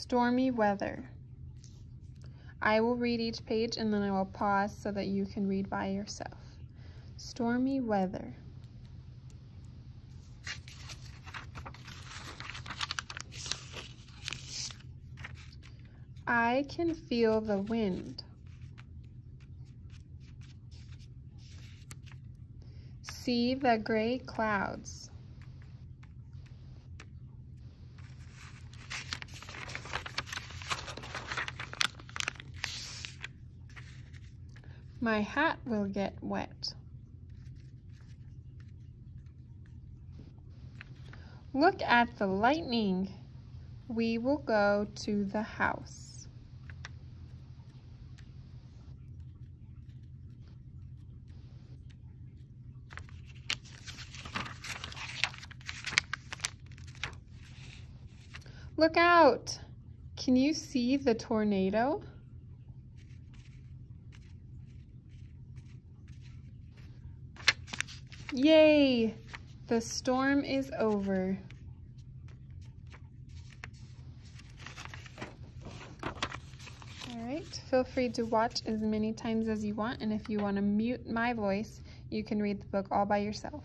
Stormy Weather. I will read each page and then I will pause so that you can read by yourself. Stormy weather. I can feel the wind. See the gray clouds. My hat will get wet. Look at the lightning. We will go to the house. Look out! Can you see the tornado? Yay! The storm is over. All right, feel free to watch as many times as you want, and if you want to mute my voice, you can read the book all by yourself.